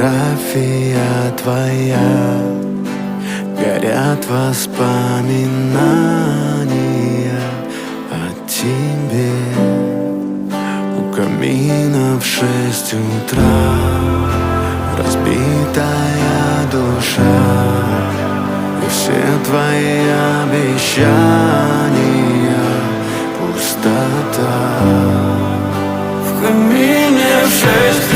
фотография твоя, горят воспоминания о тебе. У камина в 6 утра разбитая душа, и все твои обещания пустота. В камине в 6